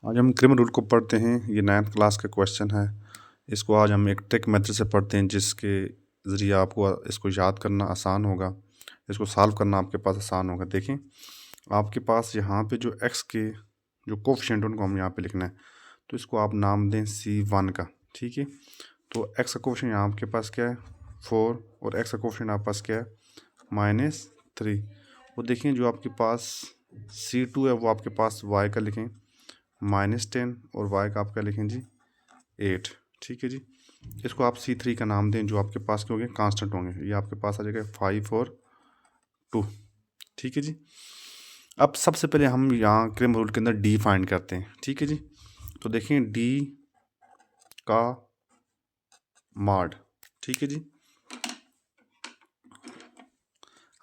आज हम cream rule को पढ़ते हैं। ये 9th क्लास का क्वेश्चन है। इसको आज हम एक ट्रिक मेथड से पढ़ते हैं जिसके ज़रिए आपको इसको याद करना आसान होगा, इसको सॉल्व करना आपके पास आसान होगा। देखें, आपके पास यहाँ पे जो x के जो कोफिशिएंट उनको हम यहाँ पे लिखना है, तो इसको आप नाम दें C1 का। ठीक है, तो x का कोफिशिएंट यहाँ आपके पास क्या है 4 और x का कोफिशिएंट आपके पास क्या है -3। वो देखें जो आपके पास C2 है वो आपके पास y का लिखें -10 और y का आपका लिखें जी 8। ठीक है जी, इसको आप C3 का नाम दें जो आपके पास के होंगे कांस्टेंट होंगे। ये आपके पास आ जाएगा 5 और 2। ठीक है जी, अब सबसे पहले हम यहाँ क्रिम रूल के अंदर डी फाइंड करते हैं। ठीक है जी, तो देखें डी का मॉड। ठीक है जी,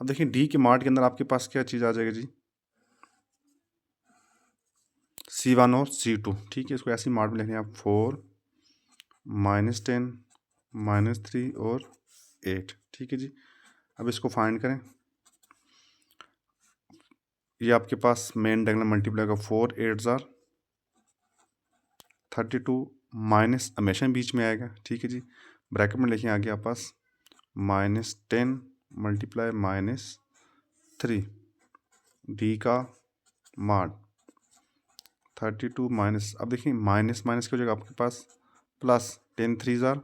अब देखिए डी के मॉड के अंदर आपके पास क्या चीज़ आ जाएगी जी C1 और C2। ठीक है, इसको ऐसे मॉड में लिखने आप 4 -10 -3 और 8। ठीक है जी, अब इसको फाइंड करें। ये आपके पास मेन डायगोनल मल्टीप्लाई का 4 8 32 माइनस हमेशा बीच में आएगा। ठीक है जी, ब्रैकेट में लिखें आगे आप पास -10 मल्टीप्लाई -3 डी का मॉड 32 माइनस, अब देखिए माइनस माइनस की हो जाएगा आपके पास प्लस 10 3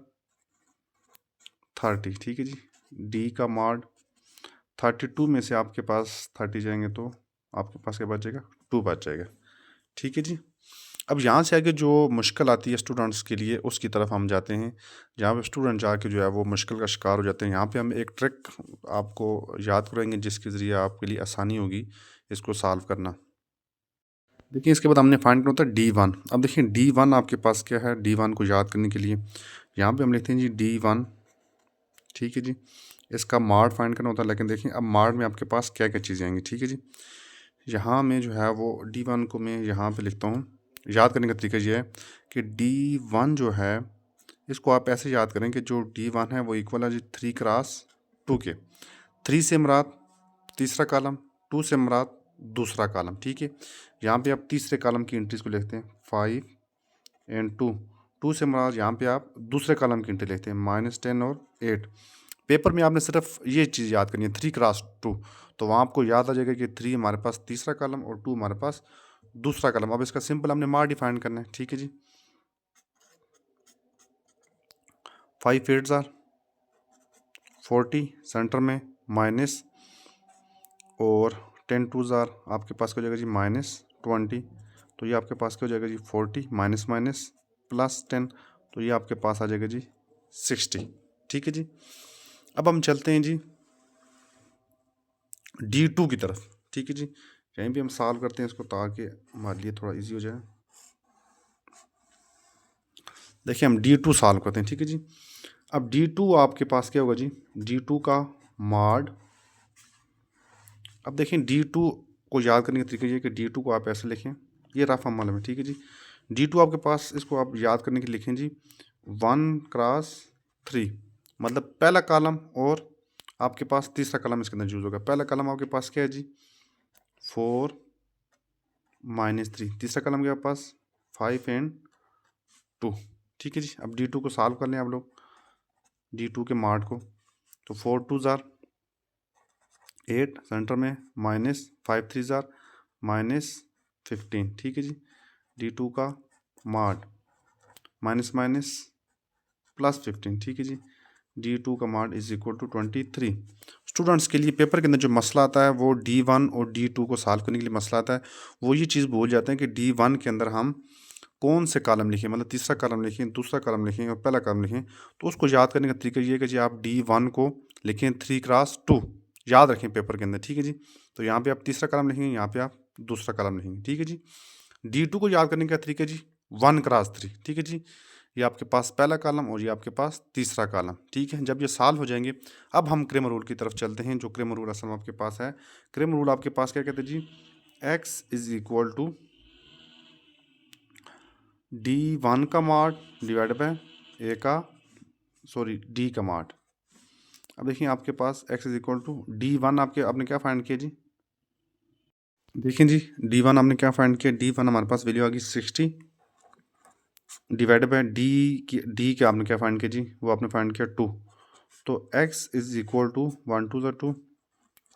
30। ठीक है जी, डी का मॉड 32 में से आपके पास 30 जाएंगे तो आपके पास क्या बच जाएगा 2 बच जाएगा। ठीक है जी, अब यहाँ से आगे जो मुश्किल आती है स्टूडेंट्स के लिए उसकी तरफ हम जाते हैं, जहाँ पे स्टूडेंट जाके जो है वो मुश्किल का शिकार हो जाते हैं। यहाँ पे हम एक ट्रिक आपको याद कराएंगे जिसके ज़रिए आपके लिए आसानी होगी इसको सॉल्व करना। देखिए, इसके बाद हमने फाइंड करना होता है D1। अब देखिए D1 आपके पास क्या है, D1 को याद करने के लिए यहाँ पे हम लिखते हैं जी D1। ठीक है जी, इसका मार्ड फाइंड करना होता है, लेकिन देखिए अब मार्ड में आपके पास क्या क्या चीज़ें आएंगी। ठीक है जी, यहाँ में जो है वो D1 को मैं यहाँ पे लिखता हूँ। याद करने का तरीका ये है कि D1 जो है इसको आप ऐसे याद करें कि जो D1 है वो इक्वल है जी 3 × 2 के। 3 से मुराद तीसरा कॉलम, 2 से मुराद दूसरा कॉलम। ठीक है, यहाँ पे आप तीसरे कॉलम की एंट्रीज को लिखते हैं 5 एंड 2। 2 से मुराद यहाँ पे आप दूसरे कॉलम की एंट्री लिखते हैं -10 और 8। पेपर में आपने सिर्फ ये चीज़ याद करनी है 3 × 2, तो वहाँ आपको याद आ जाएगा कि 3 हमारे पास तीसरा कॉलम और 2 हमारे पास दूसरा कॉलम। अब इसका सिंपल हमने मार डिफाइन करना है। ठीक है जी, 5 8 40 सेंटर में माइनस और 10 2 आपके पास क्या हो जाएगा जी -20। तो ये आपके पास क्या हो जाएगा जी 40 माइनस माइनस प्लस 10, तो ये आपके पास आ जाएगा जी 60। ठीक है जी, अब हम चलते हैं जी D2 की तरफ। ठीक है जी, यहीं भी हम सॉल्व करते हैं इसको ताकि हमारे लिए थोड़ा इजी हो जाए। देखिए हम D2 सॉल्व करते हैं। ठीक है जी, अब D2 आपके पास क्या होगा जी D2 का मॉड। अब देखें D2 को याद करने का तरीका ये है कि D2 को आप ऐसे लिखें, ये रफ अमल में। ठीक है जी, D2 आपके पास इसको आप याद करने के लिए लिखें जी 1 × 3, मतलब पहला कॉलम और आपके पास तीसरा कॉलम इसके अंदर यूज होगा। पहला कॉलम आपके पास क्या है जी 4 -3, तीसरा कॉलम के पास 5 एंड 2। ठीक है जी, अब D2 को सॉल्व कर लें आप लोग D2 के मार्ट को, तो 4 2 8 सेंटर में -5 3 -15। ठीक है जी, D2 का मार्ट माइनस माइनस +15। ठीक है जी, D2 का मार्ट इज इक्वल टू 23। स्टूडेंट्स के लिए पेपर के अंदर जो मसला आता है वो D1 और D2 को सॉल्व करने के लिए मसला आता है, वो ये चीज़ भूल जाते हैं कि D1 के अंदर हम कौन से कॉलम लिखें, मतलब तीसरा कॉलम लिखें, दूसरा कॉलम लिखें और पहला कॉलम लिखें। तो उसको याद करने का तरीका ये है कि जी आप D1 को लिखें 3 × 2, याद रखें पेपर के अंदर। ठीक है जी, तो यहाँ पे आप तीसरा कॉलम लिखेंगे, यहाँ पे आप दूसरा कॉलम लिखेंगे। ठीक है जी, D2 को याद करने का तरीका जी 1 × 3। ठीक है जी, ये आपके पास पहला कॉलम और ये आपके पास तीसरा कॉलम। ठीक है, जब ये सॉल्व हो जाएंगे अब हम क्रेमर रूल की तरफ चलते हैं। जो क्रेमर रूल असल में आपके पास है, क्रेमर रूल आपके पास क्या कहते हैं जी x is equal to D1 का मार्ट डिवाइड बाय D का मार्ट। अब देखिए आपके पास x is equal to D1 आपके आपने क्या फाइंड किया जी देखिए जी, D1 हमने क्या फाइंड किया, D1 हमारे पास वैल्यू आ गई 60 डिवाइड बाय डी के आपने क्या फाइंड किया जी, वो आपने फाइंड किया 2। तो x इज इक्वल टू 1 2 2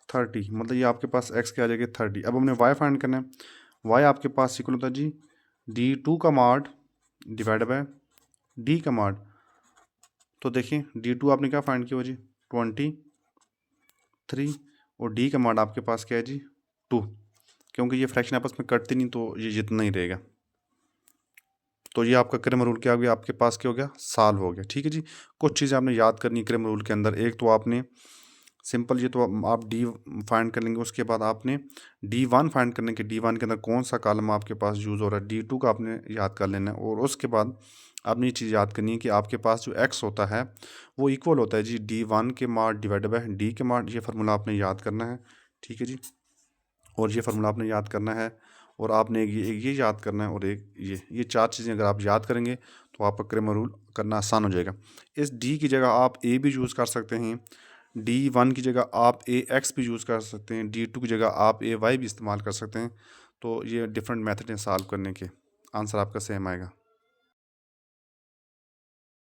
30, मतलब ये आपके पास x क्या आ जाएगी 30। अब हमने y फाइंड करना है, y आपके पास इक्वल होता है जी D2 का मॉड डिवाइड बाय d का मॉड। तो देखिए D2 आपने क्या फाइंड किया जी 23, और d का मॉड आपके पास क्या है जी 2, क्योंकि ये फ्रैक्शन आपस में कटती नहीं तो ये जितना ही रहेगा। तो ये आपका क्रम रूल क्या हो गया, आपके पास क्या हो गया, सॉल्व हो गया। ठीक है जी, कुछ चीज़ें आपने याद करनी है क्रम रूल के अंदर। एक तो आपने सिंपल, ये तो आप डी फाइंड कर लेंगे, उसके बाद आपने D1 फाइंड करने के D1 के अंदर कौन सा कॉलम आपके पास यूज़ हो रहा है, D2 का आपने याद कर लेना है। और उसके बाद आपने ये चीज़ याद करनी है कि आपके पास जो x होता है वो इक्वल होता है जी D1 के मार्ड डिवाइड बाय d के मार्ड। ये फार्मूला आपने याद करना है। ठीक है जी, और ये फार्मूला आपने याद करना है, और आपने ये याद करना है, और एक ये चार चीज़ें अगर आप याद करेंगे तो आपका क्रैमर रूल करना आसान हो जाएगा। इस डी की जगह आप ए भी यूज़ कर सकते हैं, D1 की जगह आप AX भी यूज़ कर सकते हैं, D2 की जगह आप AY भी इस्तेमाल कर सकते हैं। तो ये डिफरेंट मेथड हैं सॉल्व करने के, आंसर आपका सेम आएगा।